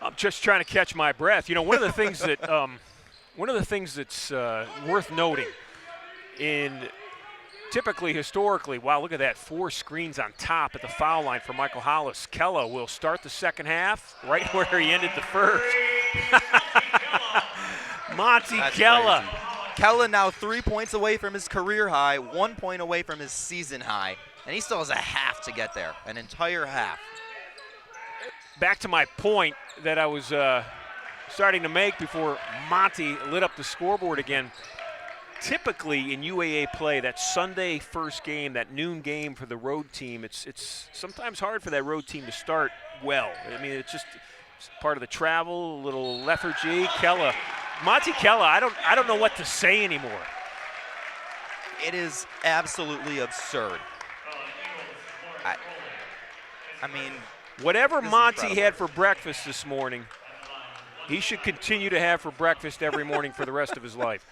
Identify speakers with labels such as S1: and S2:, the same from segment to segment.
S1: I'm just trying to catch my breath. You know, one of the things that that's worth noting typically, historically, wow, look at that, 4 screens on top at the foul line for Michael Hollis. Kella will start the second half right where he ended the first. Monty Kella.
S2: Kella now 3 points away from his career high, 1 point away from his season high, and he still has a half to get there, an entire half.
S1: Back to my point that I was starting to make before Monty lit up the scoreboard again. Typically in UAA play, that Sunday first game, that noon game for the road team, it's sometimes hard for that road team to start well. I mean, it's part of the travel, a little lethargy. Monty Kella, I don't know what to say anymore.
S2: It is absolutely absurd. I mean,
S1: whatever Monty had for breakfast this morning, he should continue to have for breakfast every morning for the rest of his life.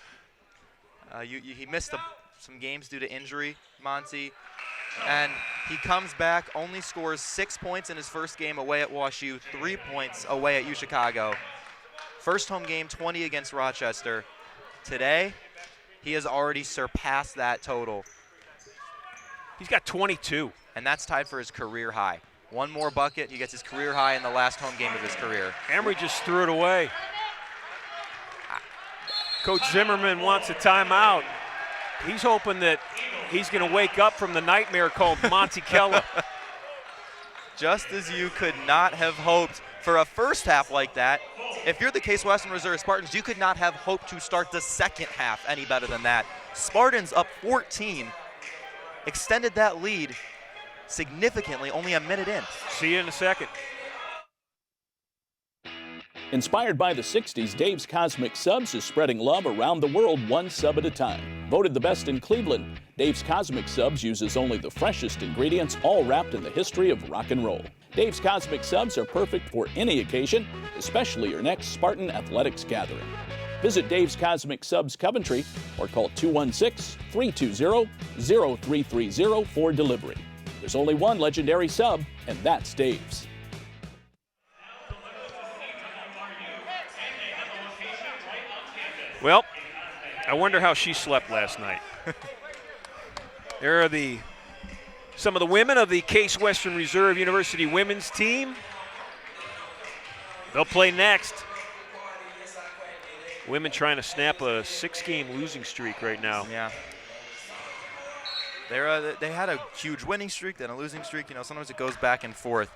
S2: He missed some games due to injury, Monty, and he comes back, only scores 6 points in his first game away at WashU, 3 points away at UChicago. First home game, 20 against Rochester. Today, he has already surpassed that total.
S1: He's got 22.
S2: And that's tied for his career high. One more bucket, he gets his career high in the last home game of his career.
S1: Emory just threw it away. Coach Zimmerman wants a timeout. He's hoping that he's going to wake up from the nightmare called Monty Kella.
S2: Just as you could not have hoped for a first half like that, if you're the Case Western Reserve Spartans, you could not have hoped to start the second half any better than that. Spartans up 14, extended that lead significantly, only a minute in.
S1: See you in a second.
S3: Inspired by the 60s, Dave's Cosmic Subs is spreading love around the world one sub at a time. Voted the best in Cleveland, Dave's Cosmic Subs uses only the freshest ingredients, all wrapped in the history of rock and roll. Dave's Cosmic Subs are perfect for any occasion, especially your next Spartan athletics gathering. Visit Dave's Cosmic Subs Coventry or call 216-320-0330 for delivery. There's only one legendary sub, and that's Dave's.
S1: Well, I wonder how she slept last night. There are some of the women of the Case Western Reserve University women's team. They'll play next. Women trying to snap a 6-game losing streak right now.
S2: Yeah. They had a huge winning streak, then a losing streak. You know, sometimes it goes back and forth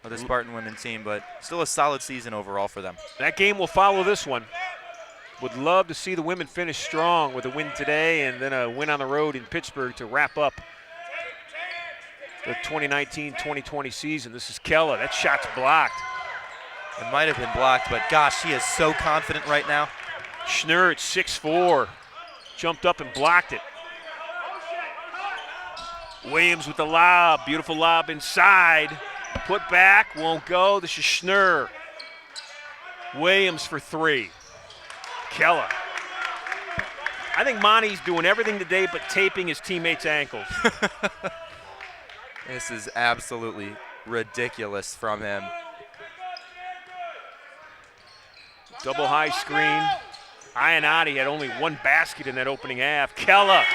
S2: with the Spartan women's team, but still a solid season overall for them.
S1: That game will follow this one. Would love to see the women finish strong with a win today and then a win on the road in Pittsburgh to wrap up the 2019-2020 season. This is Kella. That shot's blocked.
S2: It might have been blocked, but gosh, she is so confident right now.
S1: Schnurr at 6'4", jumped up and blocked it. Williams with the lob, beautiful lob inside. Put back, won't go. This is Schnurr. Williams for 3. Kella. I think Monty's doing everything today but taping his teammates' ankles.
S2: This is absolutely ridiculous from him.
S1: Double high screen. Ionati had only 1 basket in that opening half. Kella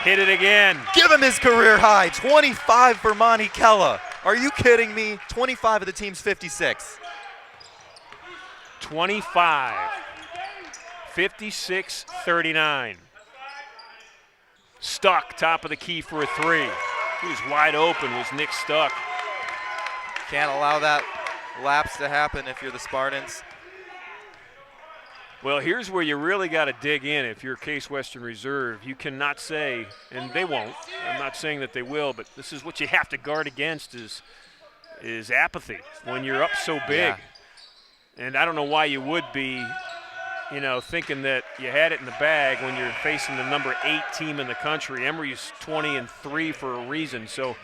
S1: hit it again.
S2: Give him his career high, 25 for Monty Kella. Are you kidding me? 25 of the team's 56.
S1: 25. 56-39. Stuck, top of the key for a 3. He was wide open, was Nick Stuck.
S2: Can't allow that lapse to happen if you're the Spartans.
S1: Well, here's where you really got to dig in if you're Case Western Reserve. You cannot say, and they won't, I'm not saying that they will, but this is what you have to guard against is apathy when you're up so big.
S2: Yeah.
S1: And I don't know why you would be, thinking that you had it in the bag when you're facing the number 8 team in the country. Emory's 20-3 for a reason. So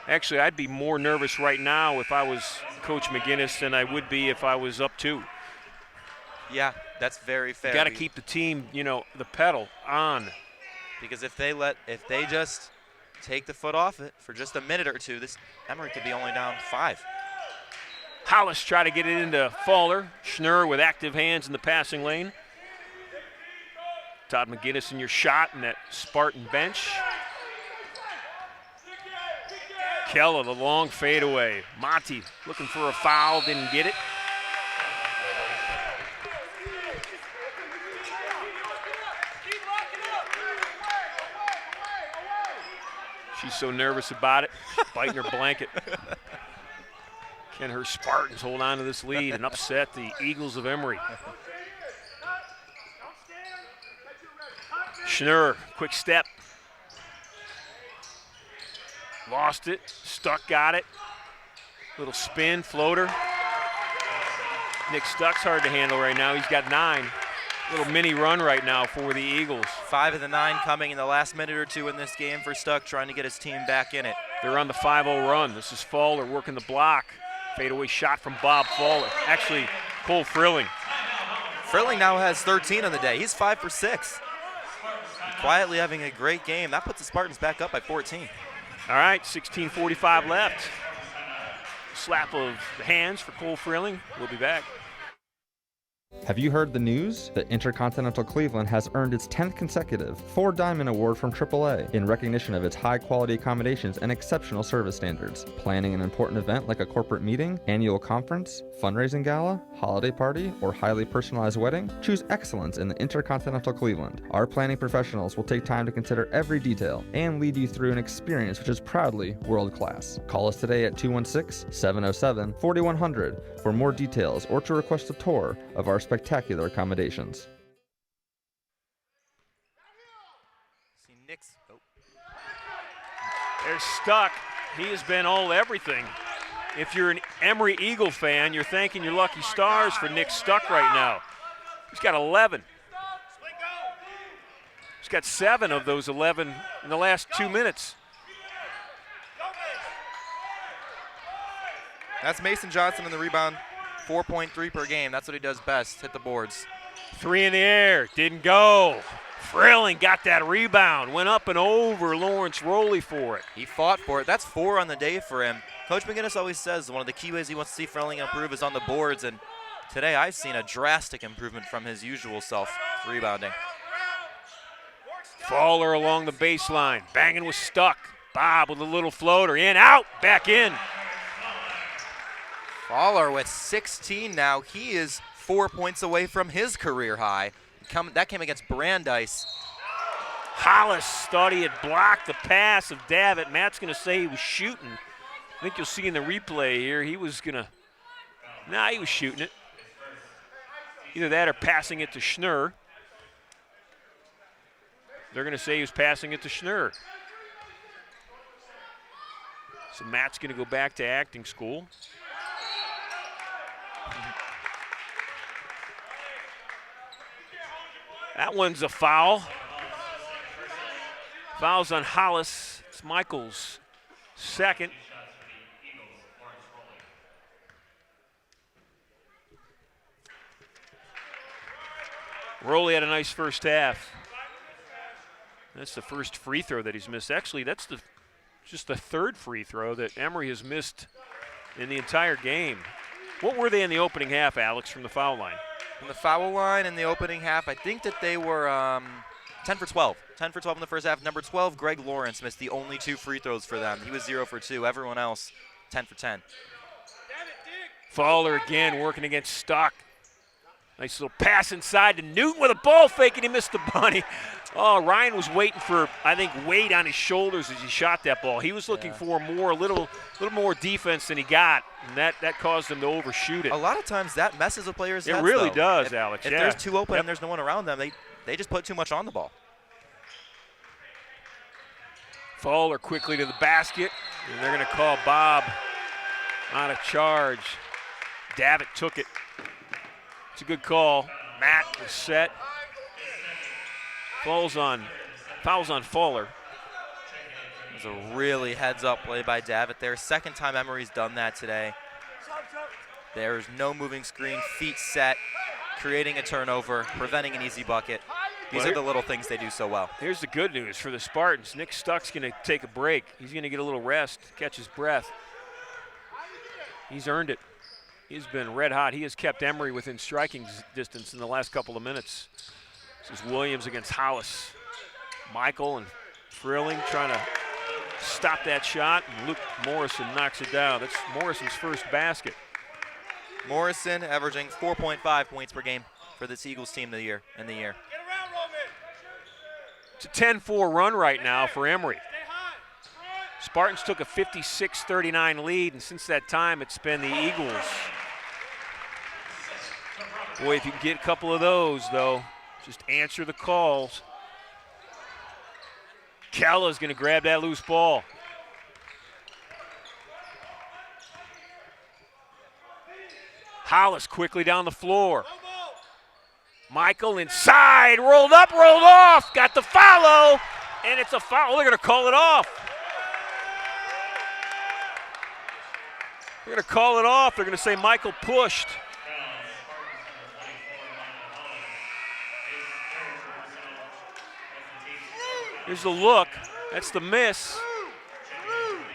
S1: actually I'd be more nervous right now if I was Coach McGinnis than I would be if I was up 2.
S2: Yeah, that's very fair.
S1: You got to keep the team, the pedal on.
S2: Because if they just take the foot off it for just a minute or two, this Emory could be only down 5.
S1: Hollis try to get it into Fowler. Schnurr with active hands in the passing lane. Todd McGinnis in your shot in that Spartan bench. Kella, the long fadeaway. Monty looking for a foul, didn't get it. She's so nervous about it, biting her blanket. Can her Spartans hold on to this lead and upset the Eagles of Emory? Schnurr, quick step. Lost it, Stuck got it. Little spin, floater. Nick Stuck's hard to handle right now. He's got 9. Little mini run right now for the Eagles.
S2: 5 of the 9 coming in the last minute or two in this game for Stuck, trying to get his team back in it.
S1: They're on the 5-0 run. This is Fowler working the block. Fadeaway shot from Bob Fowler. Actually, Cole Frilling.
S2: Frilling now has 13 on the day. He's 5 for 6. Quietly having a great game. That puts the Spartans back up by 14.
S1: All right, 16:45 left. Slap of the hands for Cole Frilling. We'll be back.
S4: Have you heard the news? The Intercontinental Cleveland has earned its 10th consecutive 4-Diamond Award from AAA in recognition of its high-quality accommodations and exceptional service standards. Planning an important event like a corporate meeting, annual conference, fundraising gala, holiday party, or highly personalized wedding? Choose excellence in the Intercontinental Cleveland. Our planning professionals will take time to consider every detail and lead you through an experience which is proudly world-class. Call us today at 216-707-4100 for more details or to request a tour of our spectacular accommodations.
S2: See Nick's. Oh.
S1: There's Stuck. He has been all everything. If you're an Emory Eagle fan, you're thanking your lucky stars for Nick Stuck right now. He's got 11. He's got 7 of those 11 in the last 2 minutes.
S2: That's Mason Johnson in the rebound. 4.3 per game. That's what he does best, hit the boards.
S1: 3 in the air, didn't go. Frilling got that rebound, went up and over Lawrence Rowley for it.
S2: He fought for it. That's 4 on the day for him. Coach McGinnis always says one of the key ways he wants to see Frilling improve is on the boards, and today I've seen a drastic improvement from his usual self rebounding.
S1: Fowler along the baseline, banging with Stuck. Bob with a little floater, in, out, back in.
S2: Fowler with 16 now. He is 4 points away from his career high. That came against Brandeis.
S1: Hollis thought he had blocked the pass of Davitt. Matt's going to say he was shooting. I think you'll see in the replay here, he was going to, he was shooting it. Either that or passing it to Schnurr. They're going to say he was passing it to Schnurr. So Matt's going to go back to acting school. That one's a foul. Foul's on Hollis. It's Michael's second. Rowley had a nice first half. That's the first free throw that he's missed. Actually, that's just the 3rd free throw that Emory has missed in the entire game. What were they in the opening half, Alex, from the foul line?
S2: From the foul line in the opening half, I think that they were 10 for 12. 10 for 12 in the first half. Number 12, Greg Lawrence, missed the only 2 free throws for them. He was 0 for 2. Everyone else, 10 for 10.
S1: Fowler again working against Stuck. Nice little pass inside to Newton with a ball fake, and he missed the bunny. Oh, Ryan was waiting for, I think, weight on his shoulders as he shot that ball. He was looking for a little more defense than he got, and that caused him to overshoot it.
S2: A lot of times that messes with players' heads,
S1: It really
S2: though.
S1: does, Alex.
S2: If there's 2 open and there's no one around them, they just put too much on the ball.
S1: Fowler quickly to the basket, and they're going to call Bob on a charge. Davitt took it. It's a good call. Matt was set. Fouls on Fowler.
S2: It was a really heads-up play by Davitt there. Second time Emory's done that today. There's no moving screen, feet set, creating a turnover, preventing an easy bucket. These are the little things they do so well.
S1: Here's the good news for the Spartans. Nick Stuck's going to take a break. He's going to get a little rest, catch his breath. He's earned it. He's been red hot. He has kept Emory within striking distance in the last couple of minutes. This is Williams against Hollis. Michael and Frilling trying to stop that shot, and Luke Morrison knocks it down. That's Morrison's first basket.
S2: Morrison averaging 4.5 points per game for this Eagles team in the year.
S1: It's a 10-4 run right now for Emory. Spartans took a 56-39 lead, and since that time, it's been the Eagles. Boy, if you can get a couple of those, though, just answer the calls. Kella's going to grab that loose ball. Hollis quickly down the floor. Michael inside, rolled up, rolled off, got the follow, and it's a foul. They're going to call it off. They're going to call it off. They're going to say Michael pushed. Here's the look. That's the miss.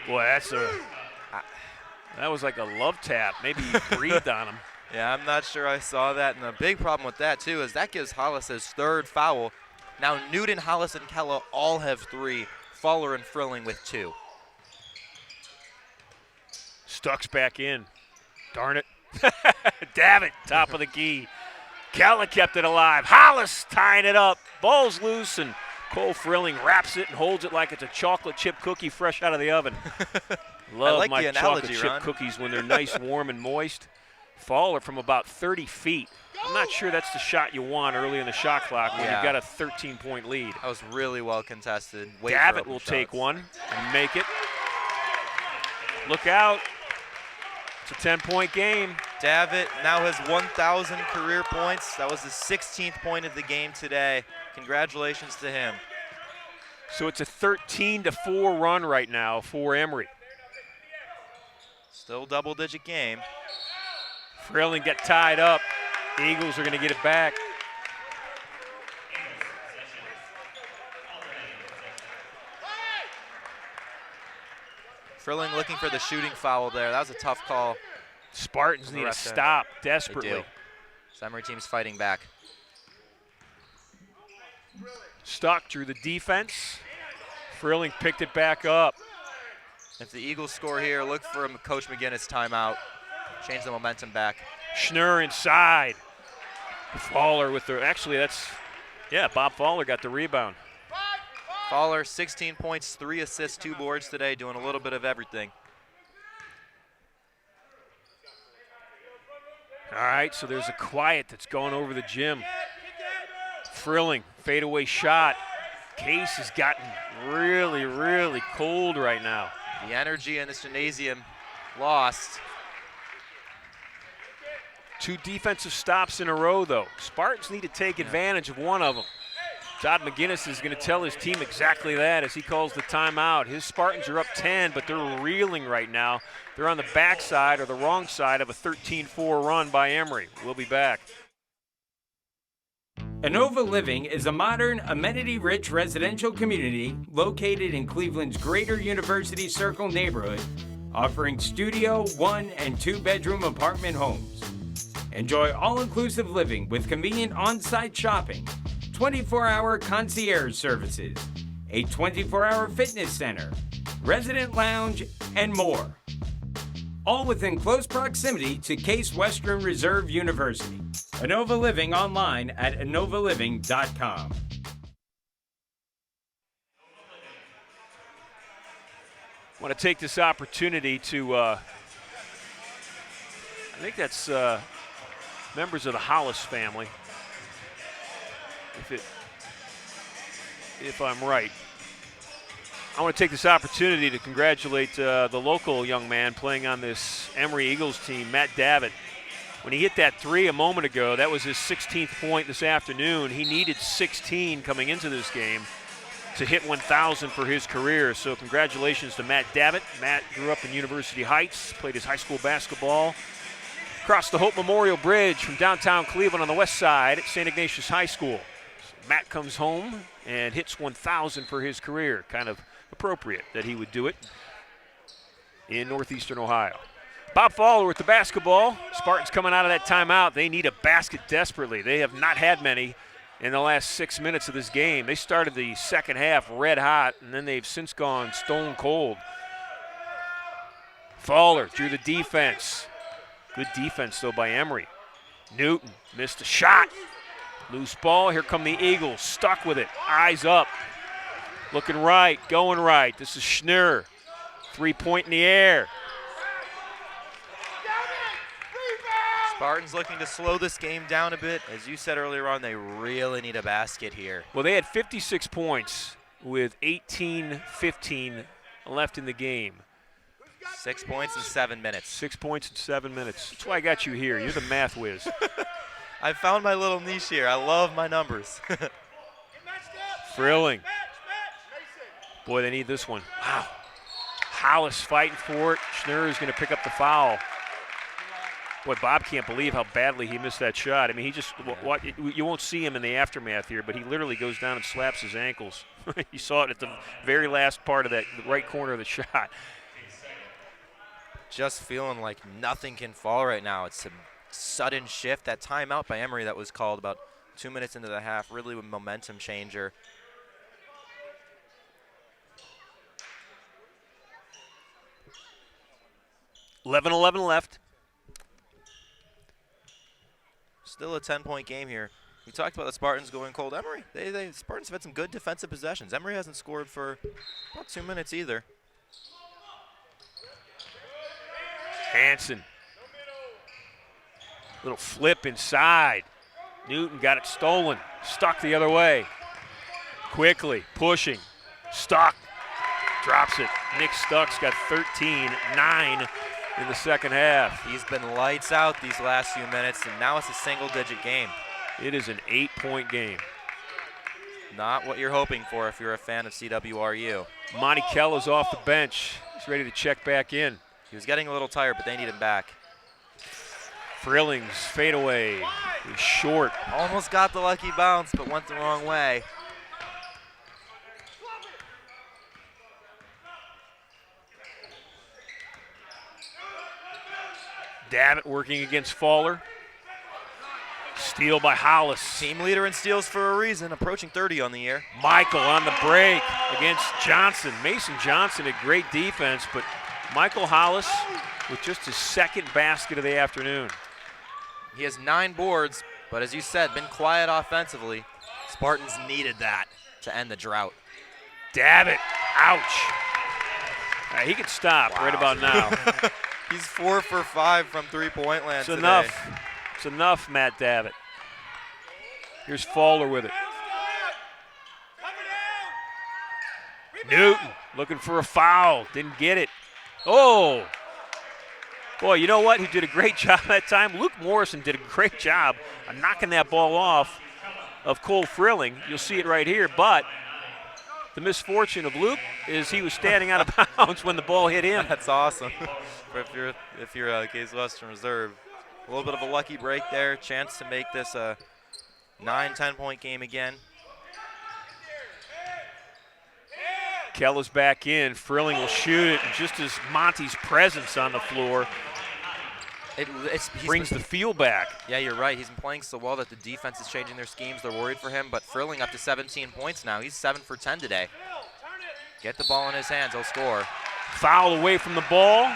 S1: Boy, that was like a love tap. Maybe he breathed on him.
S2: Yeah, I'm not sure I saw that. And the big problem with that, too, is that gives Hollis his third foul. Now Newton, Hollis, and Kella all have 3. Fowler and Frilling with 2.
S1: Stuck's back in. Darn it. Davitt, top of the key. Kella kept it alive. Hollis tying it up. Ball's loose, and Cole Frilling wraps it and holds it like it's a chocolate chip cookie fresh out of the oven. Love
S2: like
S1: my
S2: the analogy,
S1: chocolate chip
S2: Ron.
S1: cookies when they're nice, warm, and moist. Fowler from about 30 feet. I'm not sure that's the shot you want early in the shot clock when you've got a 13-point lead.
S2: That was really well contested.
S1: Davitt will take one and make it. Look out. It's a 10-point game.
S2: Davitt now has 1,000 career points. That was his 16th point of the game today. Congratulations to him.
S1: So it's a 13-4 run right now for Emory.
S2: Still double-digit game.
S1: Frilling got tied up. The Eagles are going to get it back.
S2: Frilling looking for the shooting foul there. That was a tough call.
S1: Spartans need to stop desperately.
S2: They do. The Emory team's fighting back.
S1: Stuck drew the defense. Frilling picked it back up.
S2: If the Eagles score here, look for Coach McGinnis timeout. Change the momentum back.
S1: Schnurr inside. Fowler with the, actually that's, Bob Fowler got the rebound.
S2: Fowler, 16 points, 3 assists, 2 boards today, doing a little bit of everything.
S1: All right, so there's a quiet that's going over the gym. Frilling, fadeaway shot. Case has gotten really, really cold right now.
S2: The energy in this gymnasium lost.
S1: 2 defensive stops in a row, though. Spartans need to take advantage of one of them. Todd McGinnis is going to tell his team exactly that as he calls the timeout. His Spartans are up 10, but they're reeling right now. They're on the backside or the wrong side of a 13-4 run by Emory. We'll be back.
S5: Inova Living is a modern, amenity-rich residential community located in Cleveland's Greater University Circle neighborhood, offering studio, 1- and 2-bedroom apartment homes. Enjoy all-inclusive living with convenient on-site shopping, 24-hour concierge services, a 24-hour fitness center, resident lounge, and more. All within close proximity to Case Western Reserve University. Inova Living online at inovaliving.com.
S1: I want to take this opportunity to, I think that's members of the Hollis family, if I'm right. I want to take this opportunity to congratulate the local young man playing on this Emory Eagles team, Matt Davitt. When he hit that 3 a moment ago, that was his 16th point this afternoon. He needed 16 coming into this game to hit 1,000 for his career. So congratulations to Matt Davitt. Matt grew up in University Heights, played his high school basketball across the Hope Memorial Bridge from downtown Cleveland on the west side at St. Ignatius High School. So Matt comes home and hits 1,000 for his career. Kind of appropriate that he would do it in northeastern Ohio. Bob Fowler with the basketball. Spartans coming out of that timeout. They need a basket desperately. They have not had many in the last 6 minutes of this game. They started the second half red hot, and then they've since gone stone cold. Fowler through the defense. Good defense, though, by Emory. Newton missed a shot. Loose ball. Here come the Eagles. Stuck with it. Eyes up. Looking right. Going right. This is Schnurr. 3-point in the air.
S2: Spartans looking to slow this game down a bit. As you said earlier on, they really need a basket here.
S1: Well, they had 56 points with 18-15 left in the game.
S2: 6 points in 7 minutes.
S1: 6 points in 7 minutes. That's why I got you here. You're the math whiz.
S2: I found my little niche here. I love my numbers.
S1: Frilling. Boy, they need this one. Wow. Hollis fighting for it. Schnurr is going to pick up the foul. Boy, Bob can't believe how badly he missed that shot. I mean, he just, you won't see him in the aftermath here, but he literally goes down and slaps his ankles. You saw it at the very last part of that right corner of the shot.
S2: Just feeling like nothing can fall right now. It's a sudden shift. That timeout by Emory that was called about 2 minutes into the half, really a momentum changer.
S1: $11 left.
S2: Still a 10-point game here. We talked about the Spartans going cold. Emory, the Spartans have had some good defensive possessions. Emory hasn't scored for about 2 minutes either.
S1: Hansen. Little flip inside. Newton got it stolen. Stuck the other way. Quickly pushing. Stuck. Drops it. Nick Stuck's got 13, 9 in the second half.
S2: He's been lights out these last few minutes, and now it's a single-digit game.
S1: It is an 8-point game.
S2: Not what you're hoping for if you're a fan of CWRU.
S1: Monty Keller's off the bench. He's ready to check back in.
S2: He was getting a little tired, but they need him back.
S1: Frillings fadeaway is short.
S2: Almost got the lucky bounce, but went the wrong way.
S1: Davitt working against Fowler. Steal by Hollis.
S2: Team leader in steals for a reason, approaching 30 on the year.
S1: Michael on the break against Johnson. Mason Johnson had great defense, but Michael Hollis with just his second basket of the afternoon.
S2: He has 9 boards, but as you said, been quiet offensively. Spartans needed that to end the drought.
S1: Davitt, ouch. He can stop right about now.
S2: He's 4 for 5 from three-point land
S1: It's
S2: today.
S1: enough. It's enough, Matt Davitt. Here's Fowler with it. Newton looking for a foul. Didn't get it. Oh. Boy, you know what? Who did a great job that time? Luke Morrison did a great job of knocking that ball off of Cole Frilling. You'll see it right here, but the misfortune of Luke is he was standing out of bounds when the ball hit him.
S2: That's awesome. if you're a Case Western Reserve. A little bit of a lucky break there. Chance to make this a 9-10-point game again.
S1: Keller's back in. Frilling will shoot it, and just as Monty's presence on the floor brings the feel back.
S2: Yeah, you're right. He's been playing so well that the defense is changing their schemes. They're worried for him, but Frilling up to 17 points now. He's 7 for 10 today. Get the ball in his hands, he'll score.
S1: Foul away from the ball.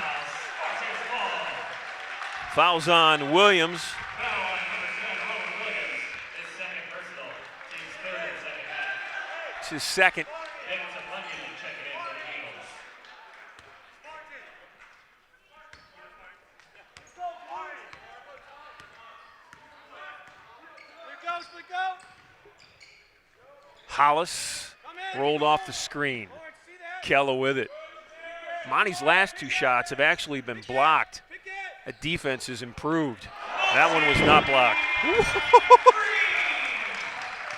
S1: Foul's on Williams. It's his second. Hollis rolled off the screen. Keller with it. Monty's last 2 shots have actually been blocked. The defense has improved. That one was not blocked.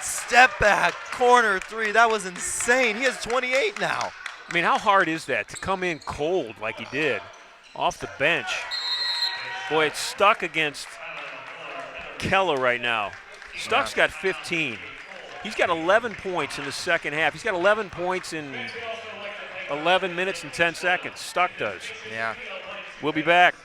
S2: Step back, corner 3. That was insane. He has 28 now.
S1: I mean, how hard is that to come in cold like he did off the bench? Boy, it's stuck against Keller right now. Stuck's got 15. He's got 11 points in the second half. He's got 11 points in 11 minutes and 10 seconds. Stuck does.
S2: Yeah.
S1: We'll be back.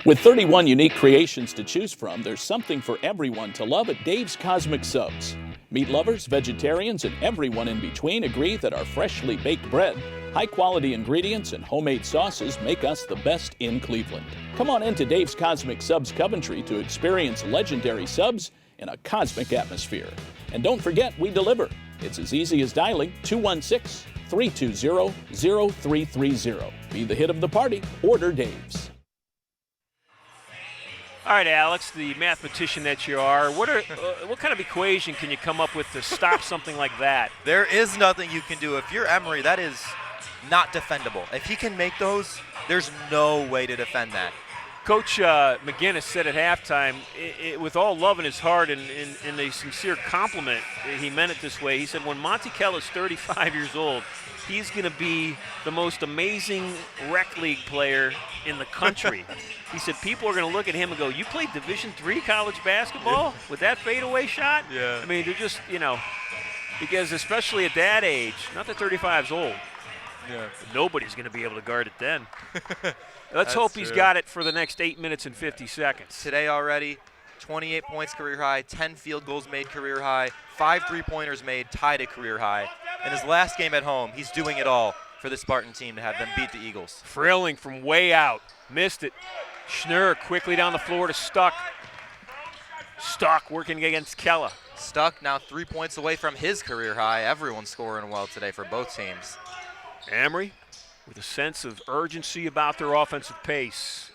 S3: With 31 unique creations to choose from, there's something for everyone to love at Dave's Cosmic Subs. Meat lovers, vegetarians, and everyone in between agree that our freshly baked bread, high-quality ingredients, and homemade sauces make us the best in Cleveland. Come on into Dave's Cosmic Subs Coventry to experience legendary subs in a cosmic atmosphere. And don't forget, we deliver. It's as easy as dialing 216-320-0330. Be the hit of the party. Order Dave's.
S1: All right, Alex, the mathematician that you are, what kind of equation can you come up with to stop something like that?
S2: There is nothing you can do. If you're Emory, that is not defendable. If he can make those, there's no way to defend that.
S1: Coach McGinnis said at halftime, with all love in his heart and a sincere compliment, he meant it this way. He said, when Monty Kell is 35 years old, he's going to be the most amazing rec league player in the country. He said people are going to look at him and go, you played Division III college basketball with that fadeaway shot?
S2: Yeah.
S1: I mean, they're just, because especially at that age, not that 35 is old, nobody's going to be able to guard it then. Let's hope he's got it for the next 8 minutes and 50 seconds.
S2: Today already, 28 points career high, 10 field goals made career high, 5 3-pointers made, tied a career high. In his last game at home, he's doing it all for the Spartan team to have them beat the Eagles.
S1: Frilling from way out, missed it. Schnurr quickly down the floor to Stuck. Stuck working against Kella.
S2: Stuck now 3 points away from his career high. Everyone's scoring well today for both teams.
S1: Emory with a sense of urgency about their offensive pace.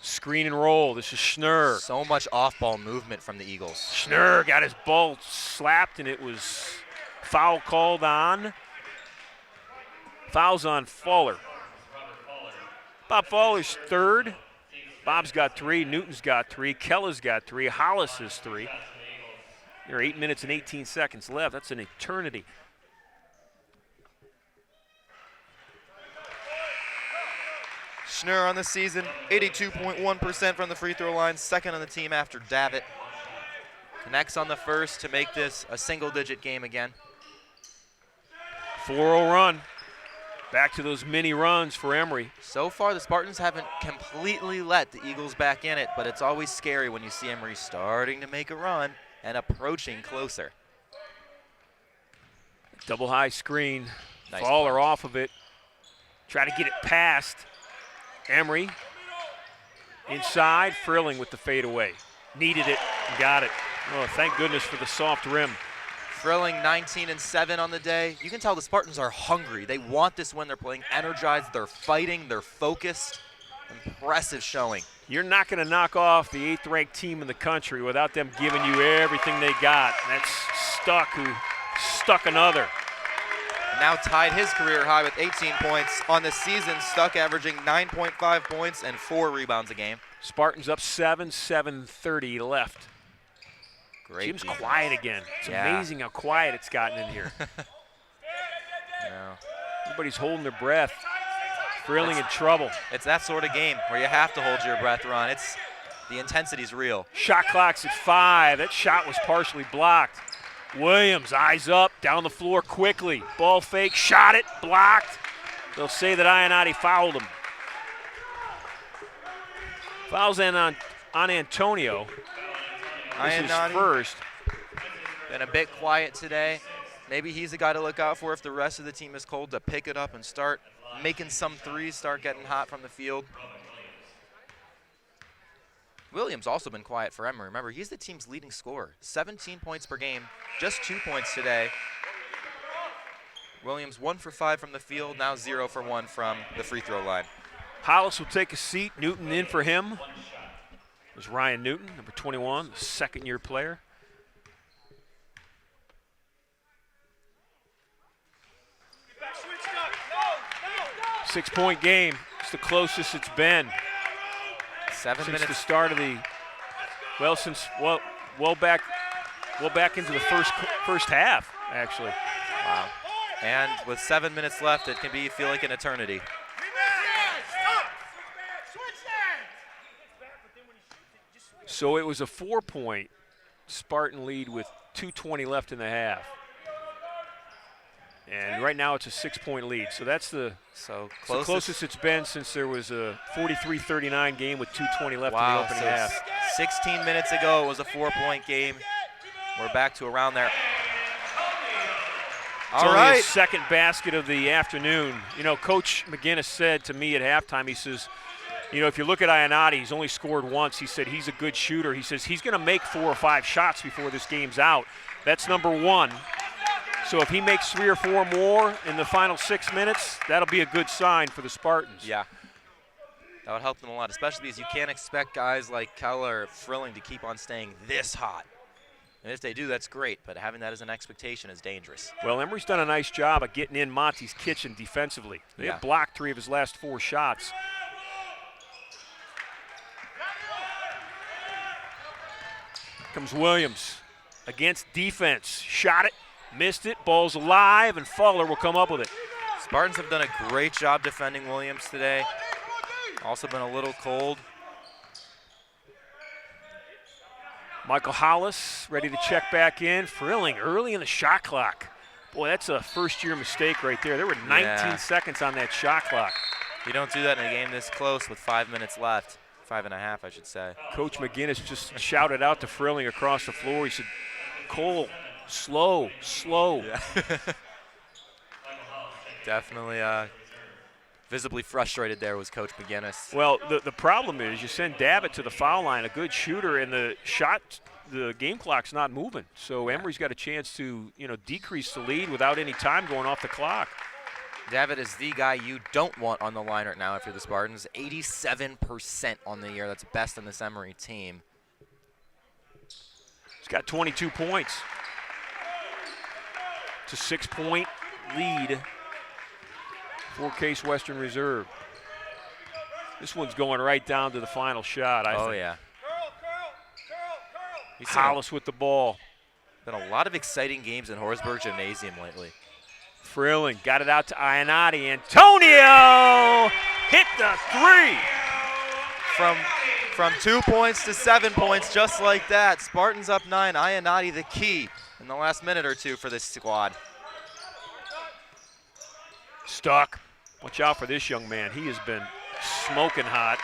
S1: Screen and roll. This is Schnurr.
S2: So much off-ball movement from the Eagles.
S1: Schnurr got his ball slapped, and it was foul called on. Fouls on Fowler. Bob Fowler's third. Bob's got 3. Newton's got 3. Kella's got 3. Hollis has 3. There are 8 minutes and 18 seconds left. That's an eternity.
S2: Schnurr on the season, 82.1% from the free throw line, second on the team after Davitt. Connects on the first to make this a single-digit game again.
S1: 4-0 run. Back to those mini runs for Emory.
S2: So far, the Spartans haven't completely let the Eagles back in it, but it's always scary when you see Emory starting to make a run and approaching closer.
S1: Double high screen.
S2: Nice
S1: Fowler
S2: punch.
S1: off of it. Try to get it past Emory. Inside, Frilling with the fadeaway. Needed it, got it. Oh, thank goodness for the soft rim.
S2: Frilling 19-7 on the day. You can tell the Spartans are hungry. They want this win. They're playing energized. They're fighting. They're focused. Impressive showing.
S1: You're not going to knock off the 8th-ranked team in the country without them giving you everything they got. And that's Stuck, who stuck another.
S2: Now tied his career high with 18 points. On the season, Stuck averaging 9.5 points and 4 rebounds a game.
S1: Spartans up 7:30 left.
S2: Great.
S1: Jim's
S2: defense.
S1: quiet again. It's amazing how quiet it's gotten in here.
S2: Yeah.
S1: Everybody's holding their breath. Frilling in trouble.
S2: It's that sort of game where you have to hold your breath, Ron. The intensity's real.
S1: Shot clock's at 5. That shot was partially blocked. Williams, eyes up, down the floor quickly. Ball fake, shot it, blocked. They'll say that Ionati fouled him. Fouls in on Antonio. This is
S2: Ionati
S1: first.
S2: been a bit quiet today. Maybe he's the guy to look out for if the rest of the team is cold, to pick it up and start making some threes, start getting hot from the field. Williams also been quiet for Emory. Remember, he's the team's leading scorer. 17 points per game, just 2 points today. Williams 1 for 5 from the field, now 0 for 1 from the free throw line.
S1: Hollis will take a seat. Newton in for him. There's Ryan Newton, number 21, the second-year player. Six-point game. It's the closest it's been.
S2: 7
S1: Since
S2: minutes.
S1: the start of the, well back into the first half, actually.
S2: Wow. And with 7 minutes left, it can feel like an eternity.
S1: So it was a 4-point Spartan lead with 2:20 left in the half. And right now it's a 6-point lead. So that's the closest it's been since there was a 43-39 game with 2:20 left in the opening half.
S2: 16 minutes ago it was a 4-point game. We're back to around there.
S1: It's only his second basket of the afternoon. You know, Coach McGinnis said to me at halftime, he says, you know, if you look at Ionati, he's only scored once. He said he's a good shooter. He says he's going to make 4 or 5 shots before this game's out. That's number 1. So if he makes 3 or 4 more in the final 6 minutes, that'll be a good sign for the Spartans.
S2: Yeah. That would help them a lot, especially because you can't expect guys like Keller or Frilling to keep on staying this hot. And if they do, that's great, but having that as an expectation is dangerous.
S1: Well, Emory's done a nice job of getting in Monty's kitchen defensively. They have blocked 3 of his last 4 shots. Comes Williams against defense. Shot it, missed it, ball's alive, and Fowler will come up with it.
S2: Spartans have done a great job defending Williams today. Also been a little cold.
S1: Michael Hollis ready to check back in. Frilling early in the shot clock. Boy, that's a first-year mistake right there. There were 19 seconds on that shot clock.
S2: You don't do that in a game this close with 5 minutes left. 5.5, I should say.
S1: Coach McGinnis just shouted out to Frilling across the floor. He said, Cole, slow, slow.
S2: Yeah. Definitely visibly frustrated there was Coach McGinnis.
S1: Well, the problem is you send Davitt to the foul line, a good shooter, and the game clock's not moving. So Emory's got a chance to, you know, decrease the lead without any time going off the clock.
S2: Davitt is the guy you don't want on the line right now if you're the Spartans. 87% on the year. That's best on this Emory team.
S1: He's got 22 points. It's a 6-point lead for Case Western Reserve. This one's going right down to the final shot, I think.
S2: Oh, yeah.
S1: Hollis with the ball.
S2: Been a lot of exciting games in Horsburgh Gymnasium lately.
S1: Frilling got it out to Ionati. Antonio hit the 3.
S2: From 2 points to 7 points, just like that. Spartans up 9. Ionati the key in the last minute or 2 for this squad.
S1: Stuck. Watch out for this young man. He has been smoking hot,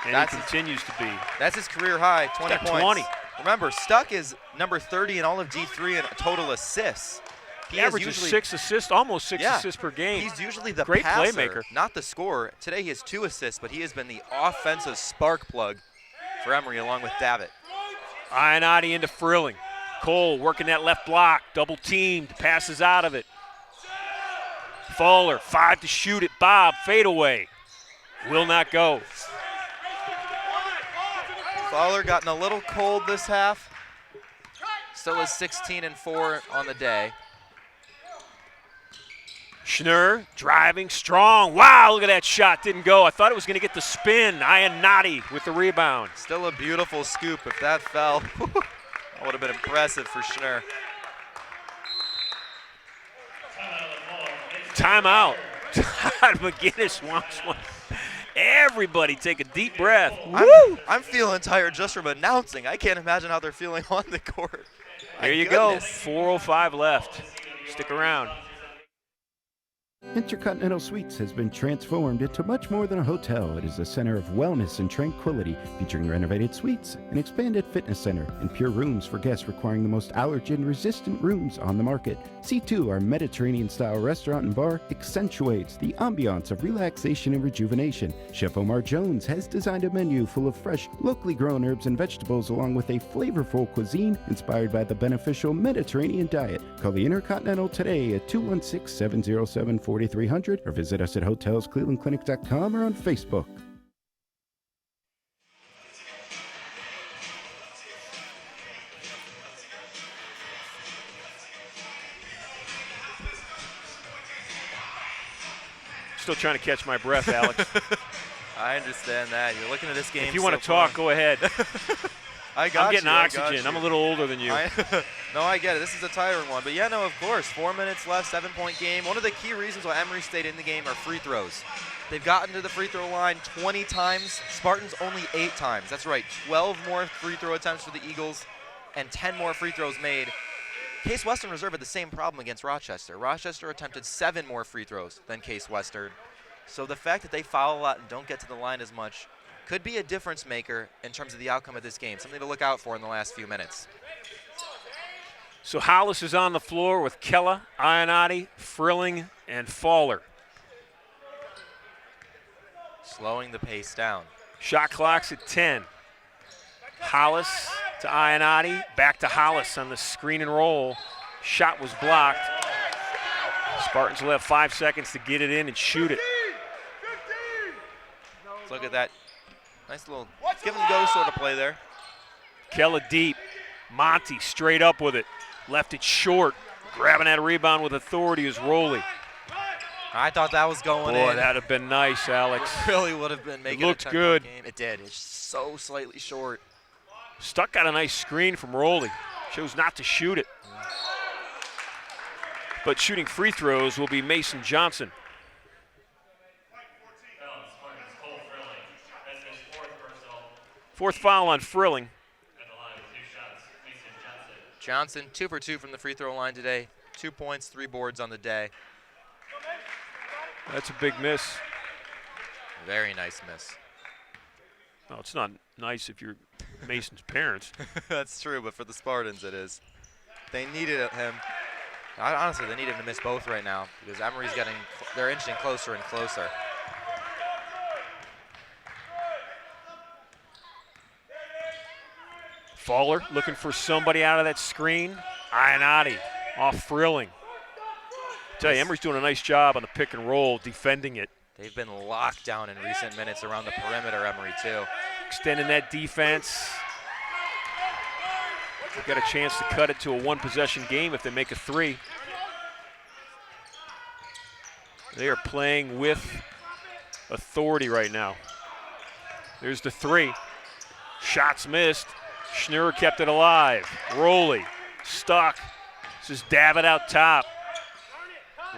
S1: and he continues to be.
S2: That's his career high, 20 points.
S1: 20.
S2: Remember, Stuck is number 30 in all of D3 in total assists.
S1: He averages 6 assists, almost 6 assists per game.
S2: He's usually the
S1: great
S2: passer,
S1: playmaker,
S2: not the scorer. Today he has 2 assists, but he has been the offensive spark plug for Emory along with Davitt.
S1: Ionati into Frilling. Cole working that left block, double teamed, passes out of it. Fowler, 5 to shoot it. Bob, fade away. Will not go.
S2: Fowler gotten a little cold this half. Still is 16 and 4 on the day.
S1: Schnurr driving strong. Wow, look at that shot. Didn't go. I thought it was going to get the spin. Ionati with the rebound.
S2: Still a beautiful scoop. If that fell, that would have been impressive for Schnurr.
S1: Timeout. Todd McGinnis wants one. Everybody take a deep breath.
S2: I'm feeling tired just from announcing. I can't imagine how they're feeling on the court.
S1: There you go. 4:05 left. Stick around.
S6: Intercontinental Suites has been transformed into much more than a hotel. It is a center of wellness and tranquility, featuring renovated suites, an expanded fitness center, and pure rooms for guests requiring the most allergen-resistant rooms on the market. C2, our Mediterranean-style restaurant and bar, accentuates the ambiance of relaxation and rejuvenation. Chef Omar Jones has designed a menu full of fresh, locally grown herbs and vegetables, along with a flavorful cuisine inspired by the beneficial Mediterranean diet. Call the Intercontinental today at 216-707-4300 or visit us at hotelsclevelandclinic.com or on Facebook.
S1: Still trying to catch my breath, Alex.
S2: I understand that. You're looking at this game.
S1: If you want to talk, go ahead.
S2: I got
S1: I'm getting
S2: you,
S1: oxygen. I'm a little older than you.
S2: No, I get it. This is a tiring one. But, yeah, no, of course. 4 minutes left, 7-point game. One of the key reasons why Emory stayed in the game are free throws. They've gotten to the free throw line 20 times. Spartans only 8 times. That's right. 12 more free throw attempts for the Eagles and 10 more free throws made Case Western Reserve had the same problem against Rochester. Rochester attempted 7 more free throws than Case Western. So the fact that they foul a lot and don't get to the line as much could be a difference maker in terms of the outcome of this game. Something to look out for in the last few minutes.
S1: So Hollis is on the floor with Kella, Ionati, Frilling, and Fowler.
S2: Slowing the pace down.
S1: Shot clock's at 10. Hollis to Ionati, back to Hollis on the screen and roll. Shot was blocked. Spartans will have 5 seconds to get it in and shoot it.
S2: Let's look at that. Nice little give and go sort of play there.
S1: Kella deep. Monty straight up with it. Left it short. Grabbing that rebound with authority is Rowley.
S2: I thought that was going in.
S1: Boy, that'd have been nice, Alex.
S2: It really would have been making
S1: looked
S2: a 10-point
S1: good.
S2: game. It did. It's so slightly short.
S1: Stuck got a nice screen from Rowley. Chose not to shoot it. But shooting free throws will be Mason Johnson. Fourth foul on Frilling.
S2: Johnson, 2 for 2 from the free throw line today. 2 points, 3 boards on the day.
S1: That's a big miss.
S2: Very nice miss.
S1: Well, it's not nice if you're Mason's parents.
S2: That's true, but for the Spartans it is. They needed him. Honestly, they need him to miss both right now because Emory's they're inching closer and closer.
S1: Fowler looking for somebody out of that screen. Ionati off Frilling. Tell you, Emory's doing a nice job on the pick and roll, defending it.
S2: They've been locked down in recent minutes around the perimeter, Emory, too.
S1: Extending that defense. They've got a chance to cut it to a one-possession game if they make a 3. They are playing with authority right now. There's the 3. Shots missed. Schnurr kept it alive. Rowley stuck. This is Davitt out top.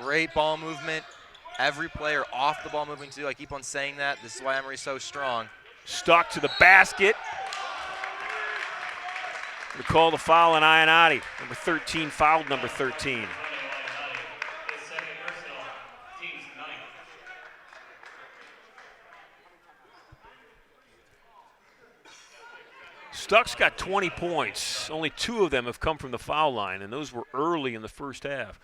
S2: Great ball movement. Every player off the ball moving too. I keep on saying that. This is why Emory's so strong.
S1: Stuck to the basket. We call the foul on Ionati. Number 13 fouled number 13. Stuck's got 20 points. Only 2 of them have come from the foul line, and those were early in the first half.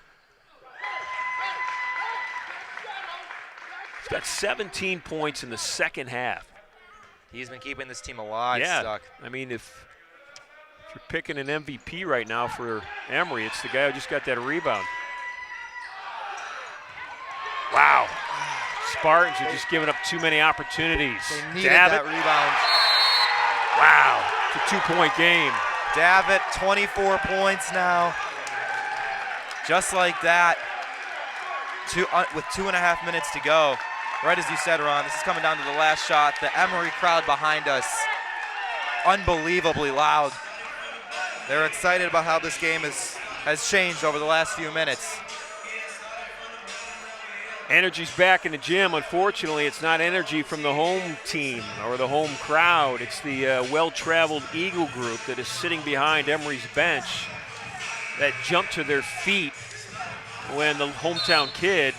S1: He's got 17 points in the second half.
S2: He's been keeping this team alive, Stuck.
S1: I mean, if you're picking an MVP right now for Emory, it's the guy who just got that rebound. Wow. Spartans are just giving up too many opportunities.
S2: They needed that rebound.
S1: Wow. It's a 2-point game.
S2: Davitt, 24 points now. Just like that. With 2.5 minutes to go. Right as you said, Ron, this is coming down to the last shot. The Emory crowd behind us, unbelievably loud. They're excited about how this game has changed over the last few minutes.
S1: Energy's back in the gym. Unfortunately, it's not energy from the home team or the home crowd. It's the well-traveled Eagle group that is sitting behind Emory's bench that jumped to their feet when the hometown kid,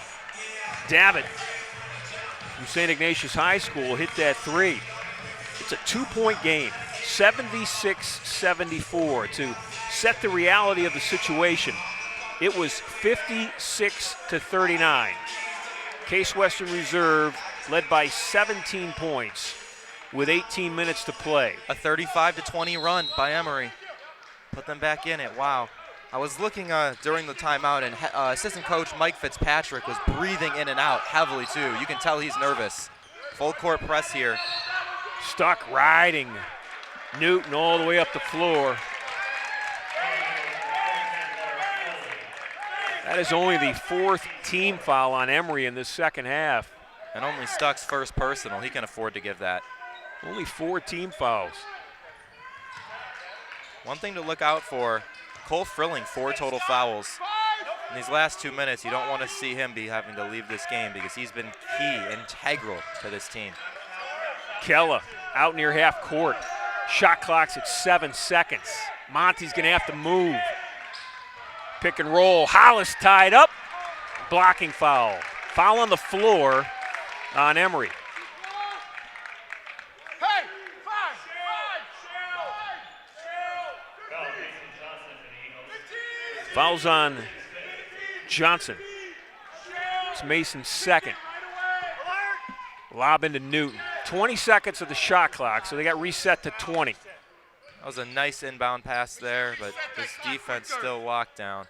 S1: Davitt, from St. Ignatius High School, hit that 3. It's a 2-point game, 76-74. To set the reality of the situation, it was 56-39. Case Western Reserve led by 17 points with 18 minutes to play.
S2: A 35-20 run by Emory. Put them back in it. Wow. I was looking during the timeout, and assistant coach Mike Fitzpatrick was breathing in and out heavily, too. You can tell he's nervous. Full court press here.
S1: Stuck riding Newton all the way up the floor. That is only the 4th team foul on Emory in this second half.
S2: And only Stuck's first personal. He can afford to give that.
S1: Only 4 team fouls.
S2: One thing to look out for, Cole Frilling, 4 total fouls. In these last 2 minutes, you don't want to see him be having to leave this game because he's been key, integral to this team.
S1: Kella out near half court. Shot clock's at 7 seconds. Monty's going to have to move. Pick and roll. Hollis tied up. Blocking foul. Foul on the floor on Emory. Fouls on Johnson. It's Mason's second. Lob into Newton. 20 seconds of the shot clock, so they got reset to 20.
S2: That was a nice inbound pass there, but this defense still locked down.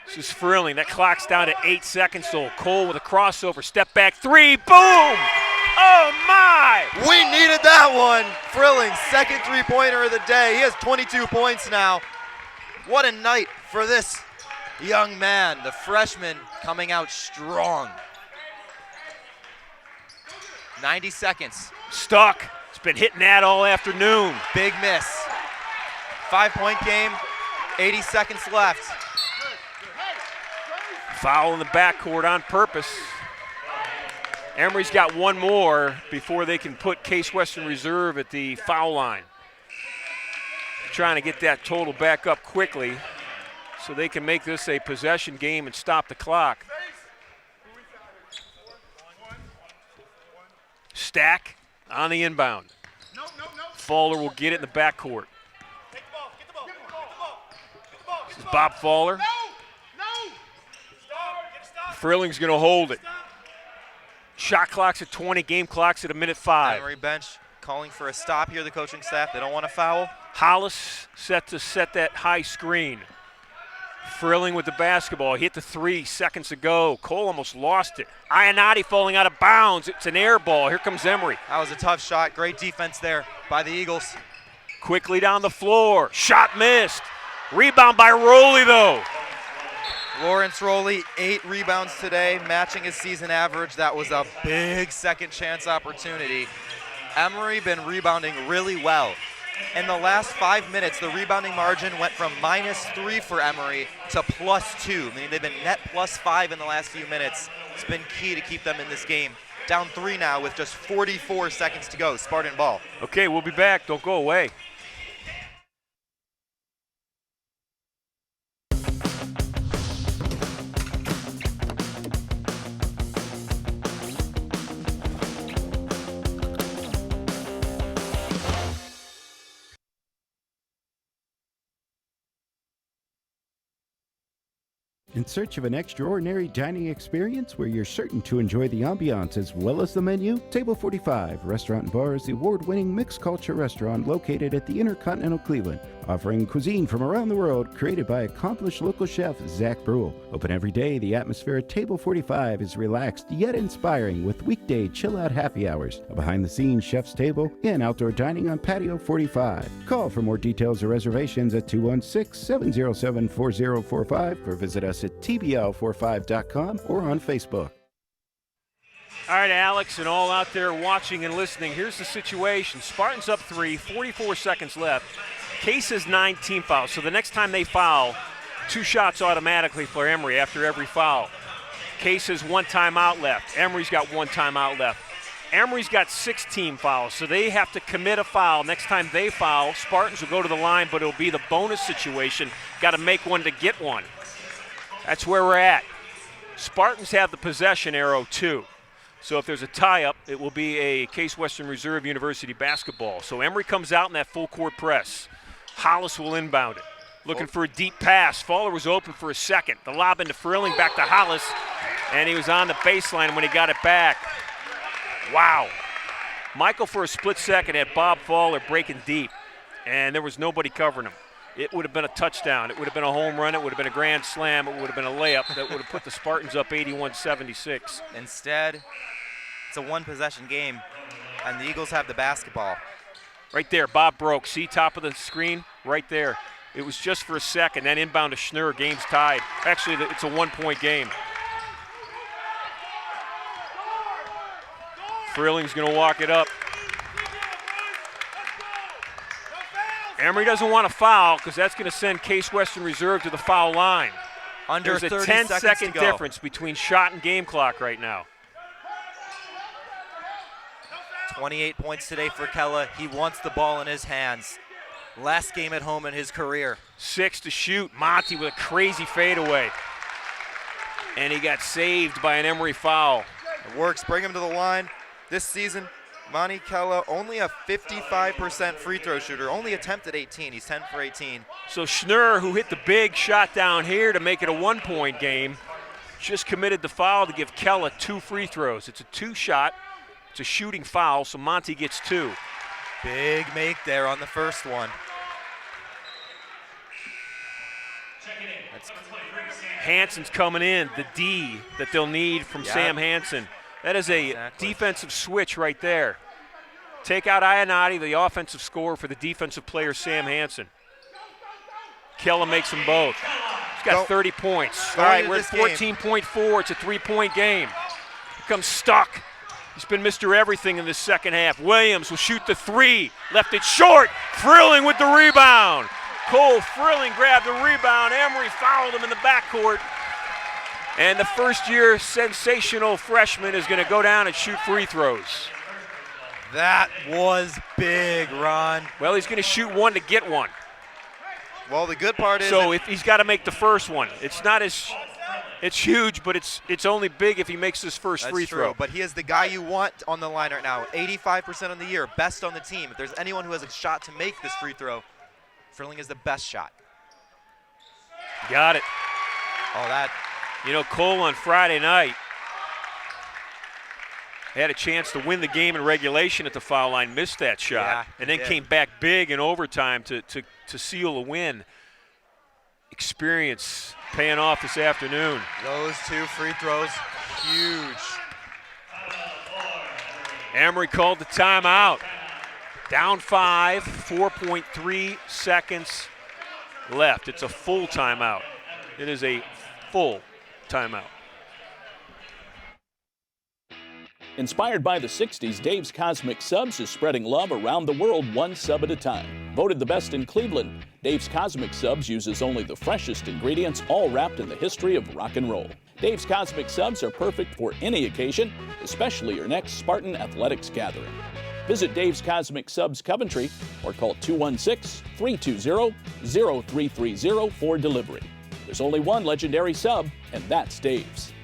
S1: This is Frilling. That clock's down to 8 seconds, so Cole with a crossover. Step back three. Boom! Oh, my!
S2: We needed that one. Frilling, second three-pointer of the day. He has 22 points now. What a night for this young man, the freshman coming out strong. 90 seconds.
S1: Stuck. It's been hitting that all afternoon.
S2: Big miss. 5-point game, 80 seconds left.
S1: Foul in the backcourt on purpose. Emory's got one more before they can put Case Western Reserve at the foul line. Trying to get that total back up quickly so they can make this a possession game and stop the clock. Stack on the inbound. Fowler will get it in the backcourt. This is Bob Fowler. Frilling's going to hold it. Shot clock's at 20, game clock's at 1:05.
S2: Emory bench calling for a stop here, the coaching staff. They don't want to foul.
S1: Hollis set to set that high screen. Frilling with the basketball. He hit the 3 seconds ago. Cole almost lost it. Ionati falling out of bounds. It's an air ball. Here comes Emory.
S2: That was a tough shot. Great defense there by the Eagles.
S1: Quickly down the floor. Shot missed. Rebound by Rowley, though.
S2: Lawrence Rowley, 8 rebounds today, matching his season average. That was a big second chance opportunity. Emory been rebounding really well. In the last 5 minutes, the rebounding margin went from -3 for Emory to +2. I mean, they've been net +5 in the last few minutes. It's been key to keep them in this game. Down 3 now with just 44 seconds to go. Spartan ball.
S1: Okay, we'll be back. Don't go away.
S6: In search of an extraordinary dining experience where you're certain to enjoy the ambiance as well as the menu? Table 45 Restaurant and Bar is the award-winning mixed culture restaurant located at the Intercontinental Cleveland, offering cuisine from around the world created by accomplished local chef Zach Brule. Open every day, the atmosphere at Table 45 is relaxed yet inspiring with weekday chill-out happy hours, a behind-the-scenes chef's table, and outdoor dining on Patio 45. Call for more details or reservations at 216-707-4045 or visit us at tbl45.com or on Facebook.
S1: All right, Alex, and all out there watching and listening, here's the situation. Spartans up 3, 44 seconds left. Case has 9 team fouls, so the next time they foul, 2 shots automatically for Emory after every foul. Case has 1 timeout left. Emory's got 1 timeout left. Emory's got 6 team fouls, so they have to commit a foul. Next time they foul, Spartans will go to the line, but it'll be the bonus situation. Got to make one to get one. That's where we're at. Spartans have the possession arrow too. So if there's a tie-up, it will be a Case Western Reserve University basketball. So Emory comes out in that full court press. Hollis will inbound it. Looking for a deep pass. Fowler was open for a second. The lob into Frilling, back to Hollis, and he was on the baseline when he got it back. Wow. Michael for a split second had Bob Fowler breaking deep, and there was nobody covering him. It would have been a touchdown. It would have been a home run. It would have been a grand slam. It would have been a layup that would have put the Spartans up 81-76.
S2: Instead, it's a 1-possession game, and the Eagles have the basketball.
S1: Right there, Bob broke. See top of the screen? Right there. It was just for a second. Then inbound to Schnurr. Game's tied. Actually, it's a 1-point game. Frilling's going to walk it up. Emory doesn't want to foul because that's going to send Case Western Reserve to the foul line.
S2: There's
S1: a
S2: 30
S1: 10-second
S2: to go.
S1: difference between shot and game clock right now.
S2: 28 points today for Kella. He wants the ball in his hands. Last game at home in his career.
S1: 6 to shoot. Monty with a crazy fadeaway. And he got saved by an Emory foul.
S2: It works. Bring him to the line. This season, Monty Kella, only a 55% free throw shooter. Only attempted 18. He's 10 for 18.
S1: So Schnurr, who hit the big shot down here to make it a 1-point game, just committed the foul to give Kella 2 free throws. It's a 2-shot. It's a shooting foul, so Monty gets 2.
S2: Big make there on the first one.
S1: Hansen's coming in, the D that they'll need from Sam Hansen. That is a defensive switch right there. Take out Ionati, the offensive scorer, for the defensive player, Sam Hansen. Kella makes them both. He's got 30 points. All right, we're at 14.4. It's a 3-point game. Here comes Stuck. He's been Mr. Everything in this second half. Williams will shoot the 3. Left it short. Frilling with the rebound. Cole Frilling grabbed the rebound. Emory fouled him in the backcourt. And the first-year sensational freshman is going to go down and shoot free throws.
S2: That was big, Ron.
S1: Well, he's going to shoot 1 to get 1.
S2: Well, the good part is...
S1: So if he's got to make the first one. It's not as... It's huge, but it's only big if he makes his first free throw.
S2: True, but he is the guy you want on the line right now. 85% on the year, best on the team. If there's anyone who has a shot to make this free throw, Frilling is the best shot.
S1: Got it.
S2: Oh, that.
S1: You know, Cole on Friday night had a chance to win the game in regulation at the foul line, missed that shot, and then came back big in overtime to seal a win. Experience paying off this afternoon.
S2: Those 2 free throws, huge.
S1: Emory called the timeout. Down 5, 4.3 seconds left. It's a full timeout. It is a full timeout.
S3: Inspired by the 60s, Dave's Cosmic Subs is spreading love around the world, one sub at a time. Voted the best in Cleveland, Dave's Cosmic Subs uses only the freshest ingredients, all wrapped in the history of rock and roll. Dave's Cosmic Subs are perfect for any occasion, especially your next Spartan athletics gathering. Visit Dave's Cosmic Subs Coventry or call 216-320-0330 for delivery. There's only one legendary sub, and that's Dave's.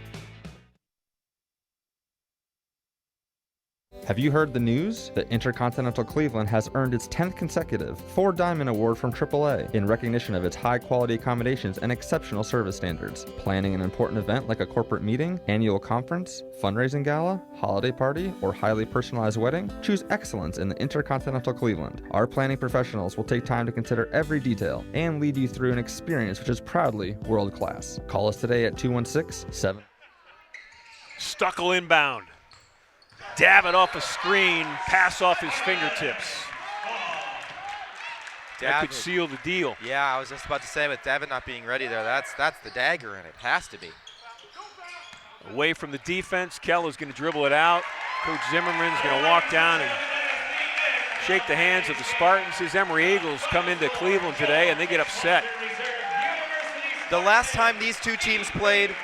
S4: Have you heard the news? The Intercontinental Cleveland has earned its 10th consecutive 4-Diamond Award from AAA in recognition of its high-quality accommodations and exceptional service standards. Planning an important event like a corporate meeting, annual conference, fundraising gala, holiday party, or highly personalized wedding? Choose excellence in the Intercontinental Cleveland. Our planning professionals will take time to consider every detail and lead you through an experience which is proudly world-class. Call us today at 216-7.
S1: Stuckle inbound. Davitt off a screen, pass off his fingertips. That could seal the deal.
S2: Yeah, I was just about to say, with Davitt not being ready there, that's the dagger in it. Has to be.
S1: Away from the defense, Kella's going to dribble it out. Coach Zimmerman's going to walk down and shake the hands of the Spartans. His Emory Eagles come into Cleveland today, and they get upset.
S2: The last time these two teams played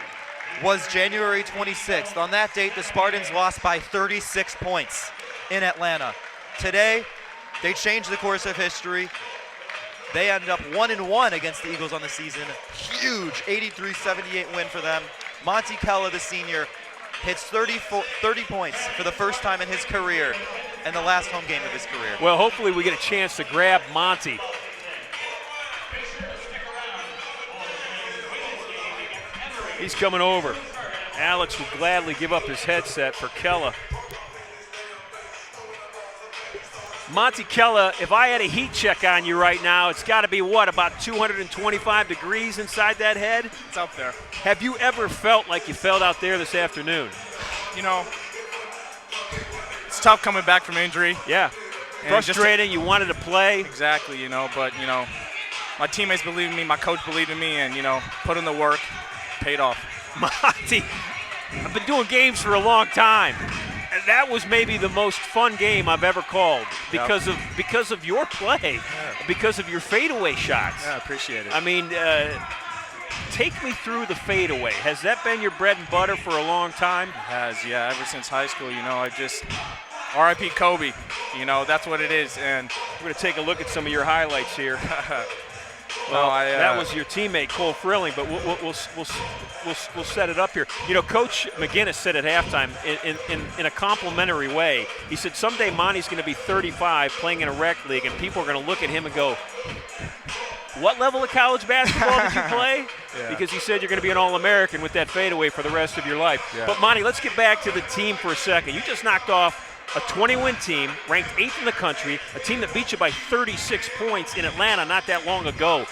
S2: was January 26th. On that date, the Spartans lost by 36 points in Atlanta. Today, they changed the course of history. They ended up 1-1 against the Eagles on the season. Huge 83-78 win for them. Monty Kella, the senior, hits 30 points for the first time in his career and the last home game of his career.
S1: Well, hopefully we get a chance to grab Monty. He's coming over. Alex would gladly give up his headset for Kella. Monty Kella, if I had a heat check on you right now, it's got to be what, about 225 degrees inside that head?
S7: It's up there.
S1: Have you ever felt like you felt out there this afternoon?
S7: You know, it's tough coming back from injury.
S1: Yeah. Frustrating, you wanted to play.
S7: Exactly, you know, but, you know, my teammates believe in me, my coach believed in me, and, you know, put in the work, paid off.
S1: Monty, I've been doing games for a long time. And that was maybe the most fun game I've ever called because of your play, because of your fadeaway shots.
S7: Yeah, I appreciate it.
S1: I mean, take me through the fadeaway. Has that been your bread and butter for a long time?
S7: It has, yeah, ever since high school. You know, R.I.P. Kobe. You know, that's what it is. And
S1: we're going to take a look at some of your highlights here.
S7: Well,
S1: that was your teammate Cole Frilling, but we'll set it up here. You know, Coach McGinnis said at halftime in a complimentary way. He said someday Monty's going to be 35, playing in a rec league, and people are going to look at him and go, "What level of college basketball did you play?"
S7: Yeah.
S1: Because he said you're going to be an All-American with that fadeaway for the rest of your life.
S7: Yeah.
S1: But Monty, let's get back to the team for a second. You just knocked off a 20-win team, ranked 8th in the country, a team that beat you by 36 points in Atlanta not that long ago.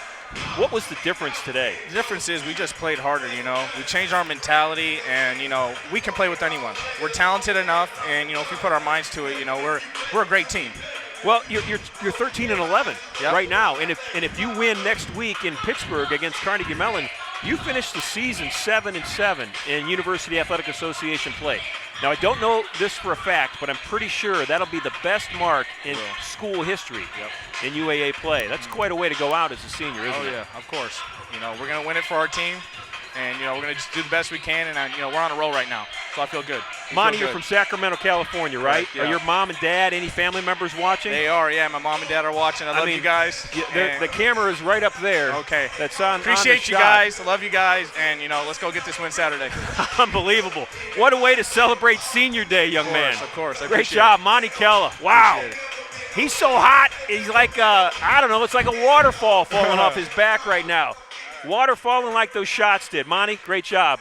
S1: What was the difference today?
S7: The difference is we just played harder, you know. We changed our mentality, and, you know, we can play with anyone. We're talented enough, and, you know, if we put our minds to it, you know, we're a great team.
S1: Well, you're 13-11
S7: Yep.
S1: right now, and if you win next week in Pittsburgh against Carnegie Mellon, you finish the season 7-7 in University Athletic Association play. Now, I don't know this for a fact, but I'm pretty sure that'll be the best mark in school history in UAA play. That's quite a way to go out as a senior, isn't it?
S7: Oh, yeah, of course. You know, we're going to win it for our team, and, you know, we're going to just do the best we can, and, you know, we're on a roll right now, so I feel good.
S1: Monty, you're from Sacramento, California, right?
S7: Yeah.
S1: Are your mom and dad, any family members watching?
S7: They are, yeah. My mom and dad are watching. I love you guys.
S1: The camera is right up there.
S7: Okay.
S1: That's on.
S7: Appreciate you guys. I love you guys. And, you know, let's go get this win Saturday.
S1: Unbelievable. What a way to celebrate senior day, young man.
S7: Of course.
S1: Great job, Monty Kella. Wow. He's so hot. He's like, I don't know, it's like a waterfall falling off his back right now. Water falling like those shots did. Monty, great job.